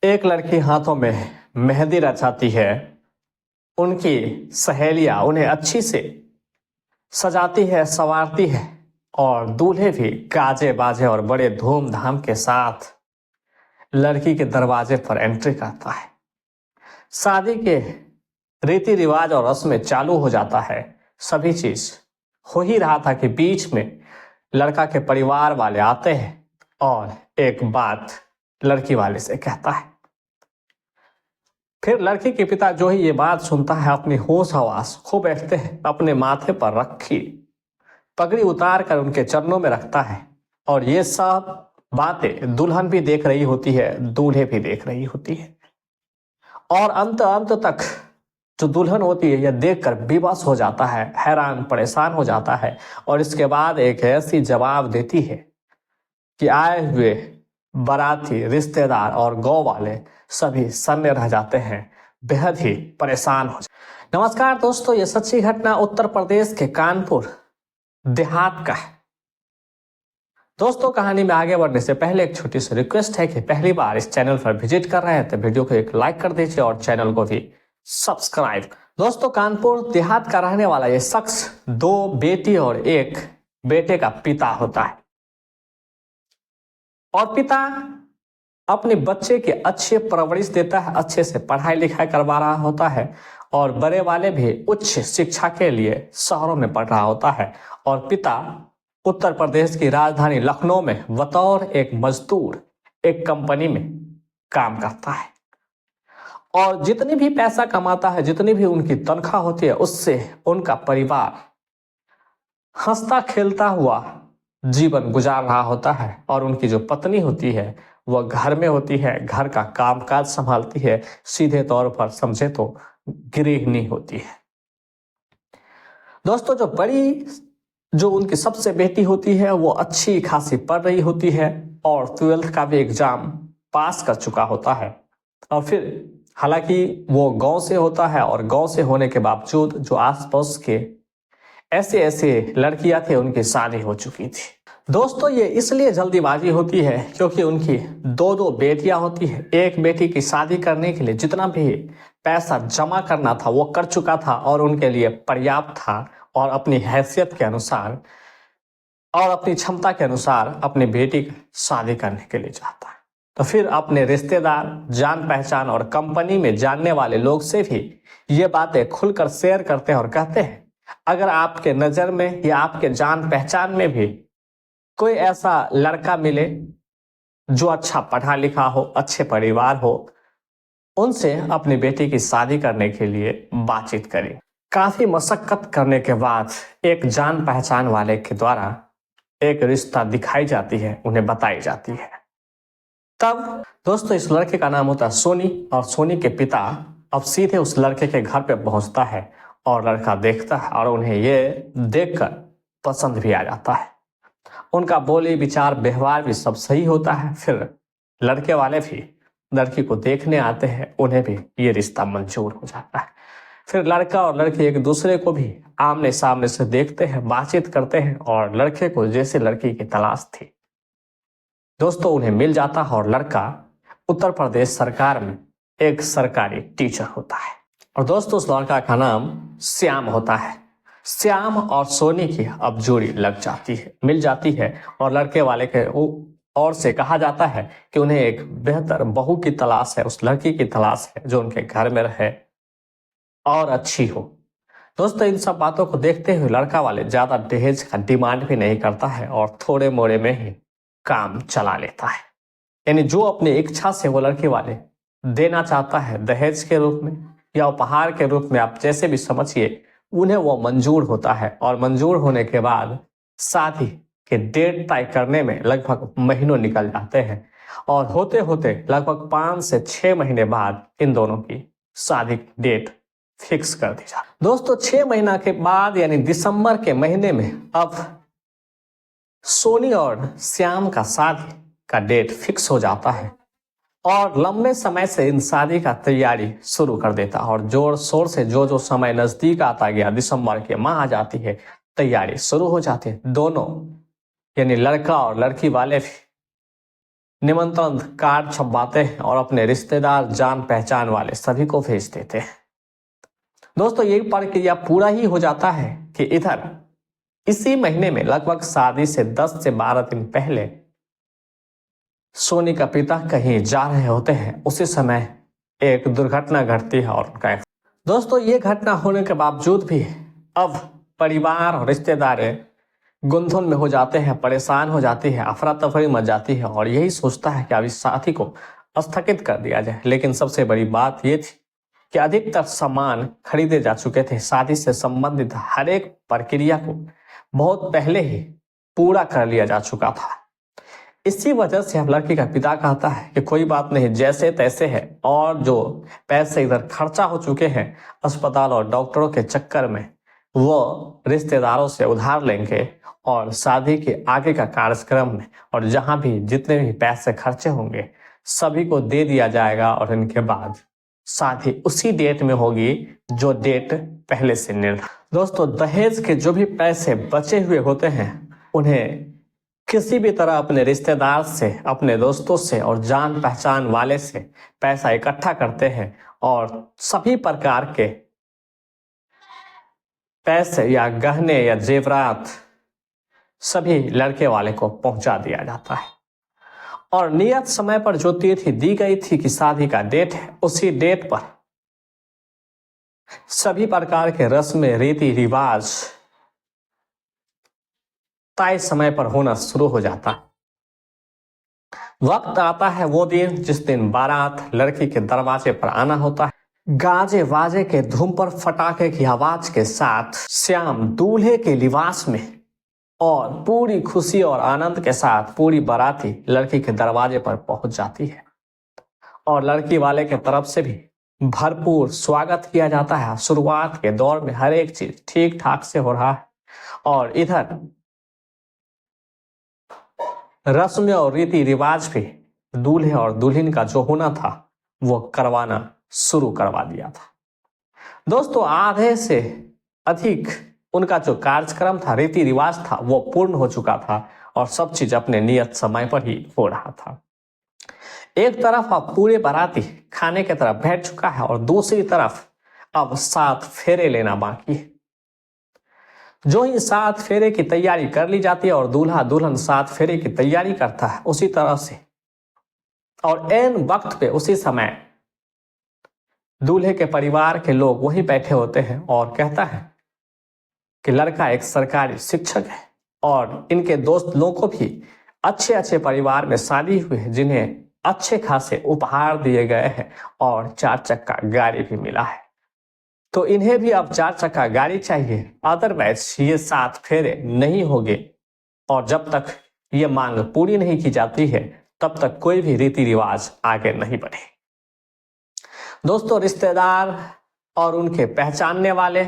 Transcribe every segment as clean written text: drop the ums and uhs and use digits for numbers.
एक लड़की हाथों में मेहंदी रचाती है। उनकी सहेलियां उन्हें अच्छी से सजाती है, संवारती है और दूल्हे भी गाजे बाजे और बड़े धूमधाम के साथ लड़की के दरवाजे पर एंट्री करता है। शादी के रीति रिवाज और रस्में चालू हो जाता है। सभी चीज हो ही रहा था कि बीच में लड़का के परिवार वाले आते हैं और एक बात लड़की वाले से कहता है। फिर लड़की के पिता जो ही ये बात सुनता है, अपनी होश हवास खो बैठते हैं, अपने माथे पर रखी पगड़ी उतार कर उनके चरणों में रखता है। और ये सब बातें दुल्हन भी देख रही होती है, दूल्हे भी देख रही होती है। और अंत अंत तक जो दुल्हन होती है यह देखकर विवश हो जाता है, हैरान परेशान हो जाता है। और इसके बाद एक ऐसी जवाब देती है कि आए हुए बाराती, रिश्तेदार और गांव वाले सभी सन्ने रह जाते हैं, बेहद ही परेशान हो जाते। नमस्कार दोस्तों, ये सच्ची घटना उत्तर प्रदेश के कानपुर देहात का है। दोस्तों, कहानी में आगे बढ़ने से पहले एक छोटी सी रिक्वेस्ट है कि पहली बार इस चैनल पर विजिट कर रहे हैं तो वीडियो को एक लाइक कर दीजिए और चैनल को भी सब्सक्राइब। दोस्तों, कानपुर देहात का रहने वाला ये शख्स 2 बेटी और 1 बेटे का पिता होता है। और पिता अपने बच्चे की अच्छी परवरिश देता है, अच्छे से पढ़ाई लिखाई करवा रहा होता है और बड़े वाले भी उच्च शिक्षा के लिए शहरों में पढ़ रहा होता है। और पिता उत्तर प्रदेश की राजधानी लखनऊ में बतौर एक मजदूर एक कंपनी में काम करता है। और जितनी भी पैसा कमाता है, जितनी भी उनकी तनख्वाह होती है, उससे उनका परिवार हंसता खेलता हुआ जीवन गुजार रहा होता है। और उनकी जो पत्नी होती है वह घर में होती है, घर का कामकाज संभालती है, सीधे तौर पर समझे तो गृहिणी होती है। दोस्तों, जो उनकी सबसे बेटी होती है वो अच्छी खासी पढ़ रही होती है और 12th का भी एग्जाम पास कर चुका होता है। और फिर हालांकि वो गांव से होता है और गांव से होने के बावजूद जो आसपास के ऐसे ऐसे लड़कियां थे उनकी शादी हो चुकी थी। दोस्तों, ये इसलिए जल्दीबाजी होती है क्योंकि उनकी 2 बेटियां होती है। एक बेटी की शादी करने के लिए जितना भी पैसा जमा करना था वो कर चुका था और उनके लिए पर्याप्त था। और अपनी हैसियत के अनुसार और अपनी क्षमता के अनुसार अपनी बेटी की शादी करने के लिए चाहता है। तो फिर अपने रिश्तेदार, जान पहचान और कंपनी में जानने वाले लोग से भी ये बातें खुलकर शेयर करते हैं और कहते हैं, अगर आपके नजर में या आपके जान पहचान में भी कोई ऐसा लड़का मिले जो अच्छा पढ़ा लिखा हो, अच्छे परिवार हो, उनसे अपनी बेटी की शादी करने के लिए बातचीत करें। काफी मशक्कत करने के बाद एक जान पहचान वाले के द्वारा एक रिश्ता दिखाई जाती है, उन्हें बताई जाती है। तब दोस्तों, इस लड़के का नाम होता है सोनी। और सोनी के पिता अब सीधे उस लड़के के घर पे पहुंचता है और लड़का देखता है और उन्हें ये देखकर पसंद भी आ जाता है। उनका बोली विचार व्यवहार भी सब सही होता है। फिर लड़के वाले भी लड़की को देखने आते हैं, उन्हें भी ये रिश्ता मंजूर हो जाता है। फिर लड़का और लड़की एक दूसरे को भी आमने सामने से देखते हैं, बातचीत करते हैं और लड़के को जैसे लड़की की तलाश थी दोस्तों उन्हें मिल जाता है। और लड़का उत्तर प्रदेश सरकार में एक सरकारी टीचर होता है। और दोस्तों, उस लड़का का नाम श्याम होता है। श्याम और सोनी की अब जोड़ी लग जाती है, मिल जाती है। और लड़के वाले के ओर से कहा जाता है कि उन्हें एक बेहतर बहू की तलाश है, उस लड़की की तलाश है जो उनके घर में रहे और अच्छी हो। दोस्तों, इन सब बातों को देखते हुए लड़का वाले ज्यादा दहेज का डिमांड भी नहीं करता है और थोड़े मोड़े में ही काम चला लेता है। यानी जो अपनी इच्छा से वो लड़के वाले देना चाहता है दहेज के रूप में या उपहार के रूप में, आप जैसे भी समझिए, उन्हें वो मंजूर होता है। और मंजूर होने के बाद शादी के डेट तय करने में लगभग महीनों निकल जाते हैं और होते होते लगभग 5 से 6 महीने बाद इन दोनों की शादी डेट फिक्स कर दी जाती। दोस्तों, 6 महीना के बाद यानी दिसंबर के महीने में अब सोनी और श्याम का शादी का डेट फिक्स हो जाता है। और लंबे समय से इन शादी का तैयारी शुरू कर देता और जोर शोर से जो समय नजदीक आता गया, दिसंबर के माह आ जाती है, तैयारी शुरू हो जाती है। दोनों यानी लड़का और लड़की वाले भी निमंत्रण कार्ड छपवाते हैं और अपने रिश्तेदार, जान पहचान वाले सभी को भेज देते हैं। दोस्तों ये प्रक्रिया पूरा ही हो जाता है कि इधर इसी महीने में लगभग शादी से 10 से 12 दिन पहले सोनी का पिता कहीं जा रहे होते हैं। उसी समय एक दुर्घटना घटती है और उनका दोस्तों ये घटना होने के बावजूद भी अब परिवार और रिश्तेदार गुंथन में हो जाते हैं, परेशान हो जाती है, अफरा तफरी मच जाती है और यही सोचता है कि अब इस शादी को स्थगित कर दिया जाए। लेकिन सबसे बड़ी बात ये थी कि अधिकतर सामान खरीदे जा चुके थे। शादी से संबंधित हर एक प्रक्रिया को बहुत पहले ही पूरा कर लिया जा चुका था। इसी वजह से अब लड़की का पिता कहता है कि कोई बात नहीं, जैसे तैसे है, और जो पैसे इधर खर्चा हो चुके हैं अस्पताल और डॉक्टरों के चक्कर में, वो रिश्तेदारों से उधार लेंगे और शादी के आगे का कार्यक्रम में और जहां भी जितने भी पैसे खर्चे होंगे सभी को दे दिया जाएगा और इनके बाद शादी उसी डेट में होगी जो डेट पहले से निर्धारित। दोस्तों दहेज के जो भी पैसे बचे हुए होते हैं उन्हें किसी भी तरह अपने रिश्तेदार से, अपने दोस्तों से और जान पहचान वाले से पैसा इकट्ठा करते हैं और सभी प्रकार के पैसे या गहने या जेवरात सभी लड़के वाले को पहुंचा दिया जाता है। और नियत समय पर जो तिथि दी गई थी कि शादी का डेट है, उसी डेट पर सभी प्रकार के रस्में, रीति रिवाज तय समय पर होना शुरू हो जाता है। वक्त आता है वो दिन जिस दिन बारात लड़की के दरवाजे पर आना होता है। गाजे वाजे के धूम पर फटाके की आवाज के साथ श्याम दूल्हे के लिबास में और पूरी खुशी और आनंद के साथ पूरी बाराती लड़की के दरवाजे पर पहुंच जाती है और लड़की वाले के तरफ से भी भरपूर स्वागत किया जाता है। शुरुआत के दौर में हर एक चीज ठीक ठाक से हो रहा है और इधर रस्म और रीति रिवाज भी दूल्हे और दुल्हन का जो होना था वो करवाना शुरू करवा दिया था। दोस्तों आधे से अधिक उनका जो कार्यक्रम था, रीति रिवाज था, वो पूर्ण हो चुका था और सब चीज अपने नियत समय पर ही हो रहा था। एक तरफ अब पूरे बाराती खाने की तरफ बैठ चुका है और दूसरी तरफ अब 7 फेरे लेना बाकी है। जो ही 7 फेरे की तैयारी कर ली जाती है और दूल्हा दुल्हन 7 फेरे की तैयारी करता है उसी तरह से, और एन वक्त पे उसी समय दूल्हे के परिवार के लोग वहीं बैठे होते हैं और कहता है कि लड़का एक सरकारी शिक्षक है और इनके दोस्त लोगों को भी अच्छे अच्छे परिवार में शादी हुई है जिन्हें अच्छे खासे उपहार दिए गए हैं और 4 चक्का गाड़ी भी मिला है, तो इन्हें भी अब 4 चक्का गाड़ी चाहिए, अदरवाइज ये 7 फेरे नहीं होंगे। और जब तक ये मांग पूरी नहीं की जाती है तब तक कोई भी रीति रिवाज आगे नहीं बढ़े। दोस्तों रिश्तेदार और उनके पहचानने वाले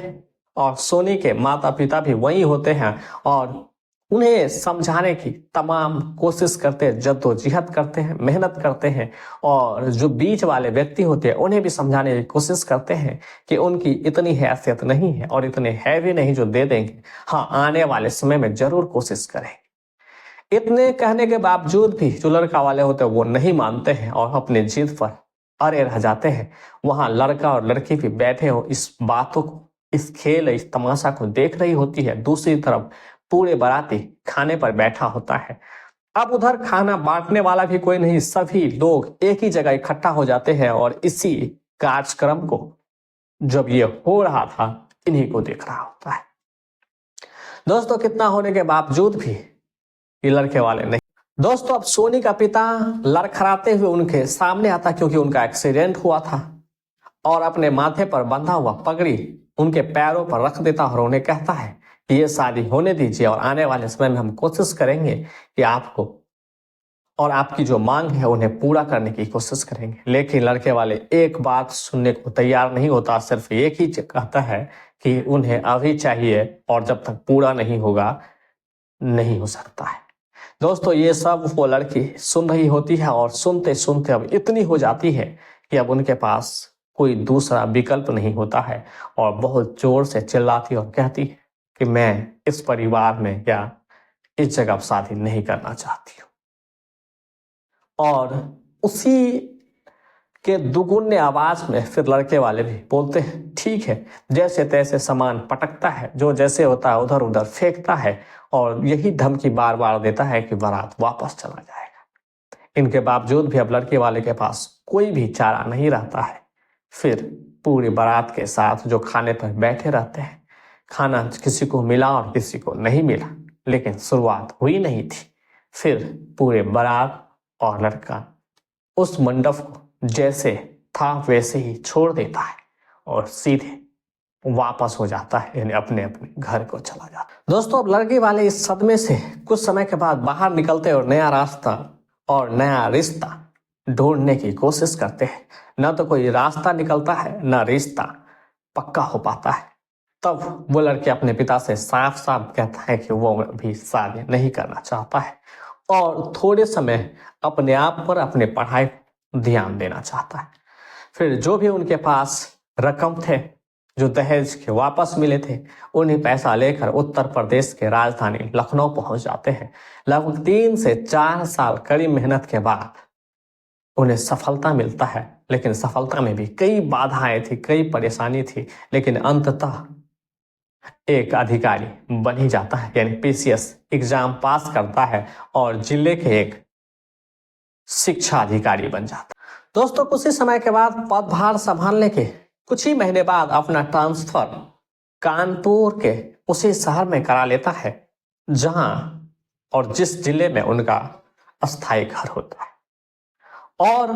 और सोनी के माता पिता भी वही होते हैं और उन्हें समझाने की तमाम कोशिश करते हैं, जद्दोजहद करते हैं, मेहनत करते हैं और जो बीच वाले व्यक्ति होते हैं उन्हें भी समझाने की कोशिश करते हैं कि उनकी इतनी हैसियत नहीं है और इतने है भी नहीं जो दे देंगे, हाँ आने वाले समय में जरूर कोशिश करें। इतने कहने के बावजूद भी जो लड़का वाले होते हैं वो नहीं मानते हैं और अपने जिद पर अड़े रह जाते हैं। वहां लड़का और लड़की भी बैठे हो इस बातों को, इस खेल, इस तमाशा को देख रही होती है। दूसरी तरफ पूरे बाराती खाने पर बैठा होता है। अब उधर खाना बांटने वाला भी कोई नहीं, सभी लोग एक ही जगह इकट्ठा हो जाते हैं और इसी कार्यक्रम को जब ये हो रहा था इन्हीं को देख रहा होता है। दोस्तों कितना होने के बावजूद भी ये लड़के वाले नहीं। दोस्तों अब सोनी का पिता लड़खड़ाते हुए उनके सामने आता क्योंकि उनका एक्सीडेंट हुआ था और अपने माथे पर बंधा हुआ पगड़ी उनके पैरों पर रख देता और उन्हें कहता है कि ये शादी होने दीजिए और आने वाले समय में हम कोशिश करेंगे कि आपको और आपकी जो मांग है उन्हें पूरा करने की कोशिश करेंगे। लेकिन लड़के वाले एक बात सुनने को तैयार नहीं होता, सिर्फ एक ही कहता है कि उन्हें अभी चाहिए और जब तक पूरा नहीं होगा नहीं हो सकता है। दोस्तों ये सब वो लड़की सुन रही होती है और सुनते सुनते अब इतनी हो जाती है कि अब उनके पास कोई दूसरा विकल्प नहीं होता है और बहुत जोर से चिल्लाती और कहती है कि मैं इस परिवार में या इस जगह शादी नहीं करना चाहती हूँ। और उसी के दुगुने आवाज में फिर लड़के वाले भी बोलते हैं ठीक है, जैसे तैसे सामान पटकता है, जो जैसे होता है उधर उधर फेंकता है और यही धमकी बार बार देता है कि बारात वापस चला जाएगा। इनके बावजूद भी अब लड़के वाले के पास कोई भी चारा नहीं रहता है। फिर पूरी बारात के साथ जो खाने पर बैठे रहते हैं, खाना किसी को मिला और किसी को नहीं मिला, लेकिन शुरुआत हुई नहीं थी। फिर पूरे बारात और लड़का उस मंडप को जैसे था वैसे ही छोड़ देता है और सीधे वापस हो जाता है, यानी अपने अपने घर को चला जाता है। दोस्तों, अब लड़के वाले इस सदमे से कुछ समय के बाद बाहर निकलते और नया रास्ता और नया रिश्ता ढूंढने की कोशिश करते हैं। न तो कोई रास्ता निकलता है, न रिश्ता पक्का हो पाता है। तब वो लड़के अपने पिता से साफ साफ कहता है कि वो भी शादी नहीं करना चाहता है और थोड़े समय अपने आप पर, अपने पढ़ाई पर ध्यान देना चाहता है। फिर जो भी उनके पास रकम थे, जो दहेज के वापस मिले थे, उन्हें पैसा लेकर उत्तर प्रदेश के राजधानी लखनऊ पहुंच जाते हैं। लगभग 3 से 4 साल कड़ी मेहनत के बाद उन्हें सफलता मिलता है, लेकिन सफलता में भी कई बाधाएं थी, कई परेशानी थी, लेकिन अंततः एक अधिकारी बन ही जाता है, यानी पीसीएस एग्जाम पास करता है और जिले के एक शिक्षा अधिकारी बन जाता है। दोस्तों, कुछ ही समय के बाद पदभार संभालने के कुछ ही महीने बाद अपना ट्रांसफर कानपुर के उसी शहर में करा लेता है जहां और जिस जिले में उनका अस्थायी घर होता है। और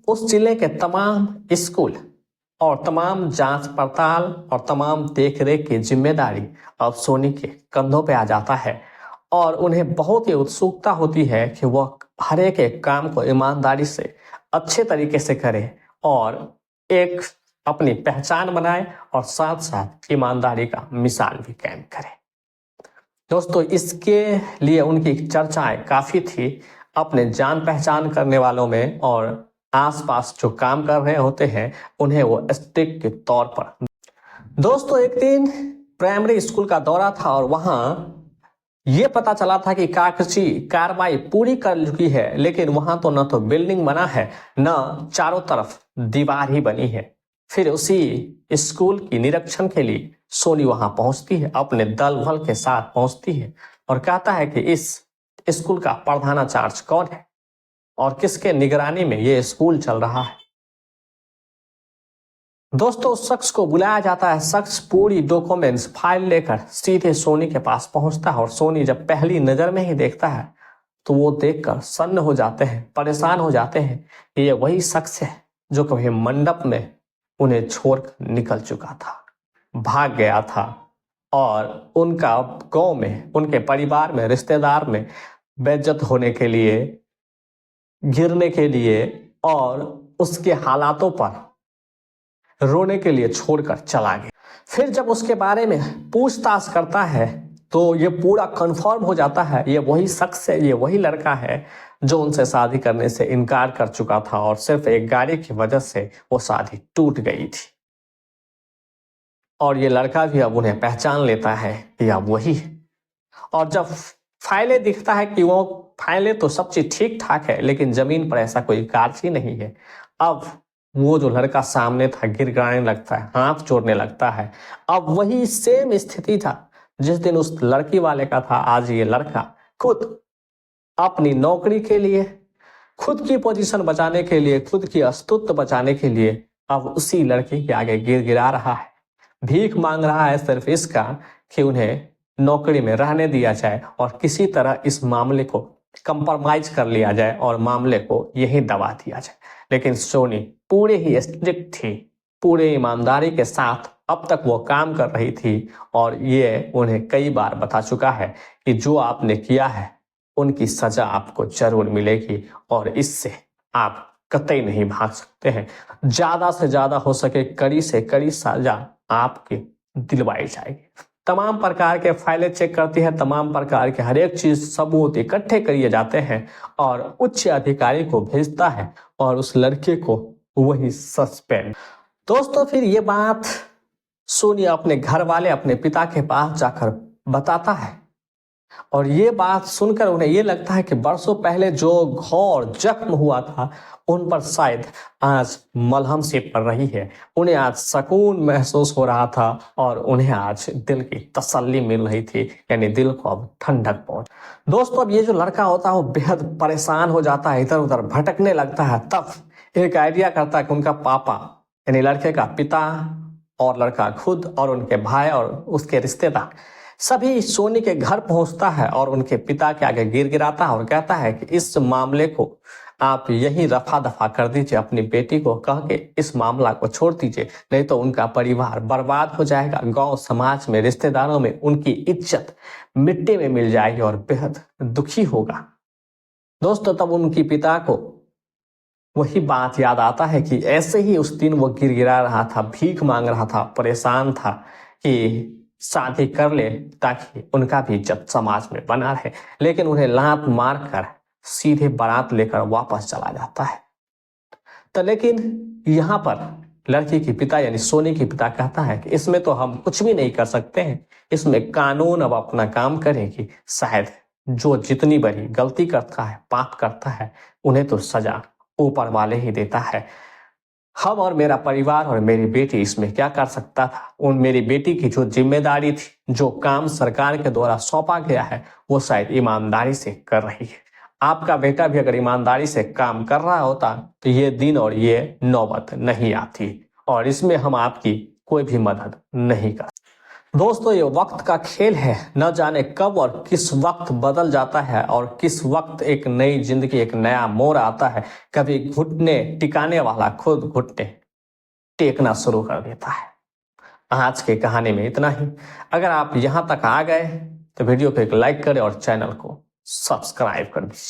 उस जिले के तमाम स्कूल और तमाम जांच पड़ताल और तमाम देखरेख की जिम्मेदारी अब सोनी के कंधों पे आ जाता है और उन्हें बहुत ही उत्सुकता होती है कि वह हर एक काम को ईमानदारी से अच्छे तरीके से करे और एक अपनी पहचान बनाए और साथ साथ ईमानदारी का मिसाल भी कायम करे। दोस्तों, इसके लिए उनकी चर्चाएं काफी थी अपने जान पहचान करने वालों में, और आसपास जो काम कर रहे होते हैं उन्हें वो स्टिक के तौर पर। दोस्तों, एक दिन प्राइमरी स्कूल का दौरा था और वहां ये पता चला था कि कागजी कार्रवाई पूरी कर चुकी है, लेकिन वहां तो न तो बिल्डिंग बना है, न चारों तरफ दीवार ही बनी है। फिर उसी स्कूल की निरीक्षण के लिए सोनी वहां पहुंचती है, अपने दल बल के साथ पहुंचती है और कहता है कि इस स्कूल का प्रधानाचार्य कौन है और किसके निगरानी में ये स्कूल चल रहा है। दोस्तों, उस शख्स को बुलाया जाता है। शख्स पूरी डॉक्यूमेंट्स फाइल लेकर सीधे सोनी के पास पहुंचता है और सोनी जब पहली नजर में ही देखता है तो वो देखकर सन्न हो जाते हैं, परेशान हो जाते हैं कि ये वही शख्स है जो कभी मंडप में उन्हें छोड़कर निकल चुका था, भाग गया था और उनका गांव में, उनके परिवार में, रिश्तेदार में बेइज्जत होने के लिए, गिरने के लिए और उसके हालातों पर रोने के लिए छोड़कर चला गया। फिर जब उसके बारे में पूछताछ करता है तो ये पूरा कंफर्म हो जाता है ये वही शख्स है, ये वही लड़का है जो उनसे शादी करने से इनकार कर चुका था और सिर्फ एक गाड़ी की वजह से वो शादी टूट गई थी। और ये लड़का भी अब उन्हें पहचान लेता है कि अब वही है। और जब फाइलें दिखता है कि वो फाइलें तो सब चीज ठीक ठाक है, लेकिन जमीन पर ऐसा कोई कागज ही नहीं है। अब वो जो लड़का सामने था गिड़गिड़ाने लगता है, हाथ जोड़ने लगता है। अब वही सेम स्थिति था जिस दिन उस लड़की वाले का था। आज ये लड़का खुद अपनी नौकरी के लिए, खुद की पोजीशन बचाने के लिए, खुद की अस्तित्व बचाने के लिए अब उसी लड़की के आगे गिड़गिड़ा रहा है, भीख मांग रहा है सिर्फ इसका कि उन्हें नौकरी में रहने दिया जाए और किसी तरह इस मामले को कंप्रोमाइज कर लिया जाए और मामले को यही दबा दिया जाए। लेकिन सोनी पूरे ही स्ट्रिक्ट थी, पूरे ईमानदारी के साथ अब तक वो काम कर रही थी और ये उन्हें कई बार बता चुका है कि जो आपने किया है उनकी सजा आपको जरूर मिलेगी और इससे आप कतई नहीं भाग सकते हैं। ज्यादा से ज्यादा हो सके कड़ी से कड़ी सजा आपकी दिलवाई जाएगी। तमाम प्रकार के फाइलें चेक करती है, तमाम प्रकार के हर एक चीज सबूत इकट्ठे करिए जाते हैं और उच्च अधिकारी को भेजता है और उस लड़के को वही सस्पेंड। दोस्तों, फिर ये बात सोनी अपने घर वाले, अपने पिता के पास जाकर बताता है और ये बात सुनकर उन्हें ये लगता है कि बरसों पहले जो घोर जख्म हुआ था उन पर शायद आज मलहम से पड़ रही है। उन्हें आज सुकून महसूस हो रहा था और उन्हें आज दिल की तसल्ली मिल रही थी, यानी दिल को अब ठंडक पहुंच। दोस्तों, अब ये जो लड़का होता है वो बेहद परेशान हो जाता है, इधर उधर भटकने लगता है। तब एक आइडिया करता है कि उनका पापा यानी लड़के का पिता और लड़का खुद और उनके भाई और उसके रिश्तेदार सभी सोनी के घर पहुंचता है और उनके पिता के आगे गिड़गिड़ाता है और कहता है कि इस मामले को आप यही रफा दफा कर दीजिए, अपनी बेटी को कह के इस मामला को छोड़ दीजिए, नहीं तो उनका परिवार बर्बाद हो जाएगा। गांव समाज में, रिश्तेदारों में उनकी इज्जत मिट्टी में मिल जाएगी और बेहद दुखी होगा। दोस्तों, तब उनकी पिता को वही बात याद आता है कि ऐसे ही उस दिन वो गिड़गिड़ा रहा था, भीख मांग रहा था, परेशान था कि शादी कर ले ताकि उनका भी इज्जत समाज में बना रहे, लेकिन उन्हें लात मार कर सीधे बारात लेकर वापस चला जाता है। तो लेकिन यहाँ पर लड़की की पिता यानी सोनी की पिता कहता है कि इसमें तो हम कुछ भी नहीं कर सकते हैं, इसमें कानून अब अपना काम करेगी। शायद जो जितनी बड़ी गलती करता है, पाप करता है, उन्हें तो सजा ऊपर वाले ही देता है। हम और मेरा परिवार और मेरी बेटी इसमें क्या कर सकता था? उन मेरी बेटी की जो जिम्मेदारी थी, जो काम सरकार के द्वारा सौंपा गया है, वो शायद ईमानदारी से कर रही है। आपका बेटा भी अगर ईमानदारी से काम कर रहा होता तो ये दिन और ये नौबत नहीं आती, और इसमें हम आपकी कोई भी मदद नहीं कर। दोस्तों, ये वक्त का खेल है, न जाने कब और किस वक्त बदल जाता है और किस वक्त एक नई जिंदगी, एक नया मोड़ आता है। कभी घुटने टिकाने वाला खुद घुटने टेकना शुरू कर देता है। आज की कहानी में इतना ही। अगर आप यहां तक आ गए तो वीडियो को एक लाइक करें और चैनल को सब्सक्राइब कर दीजिए।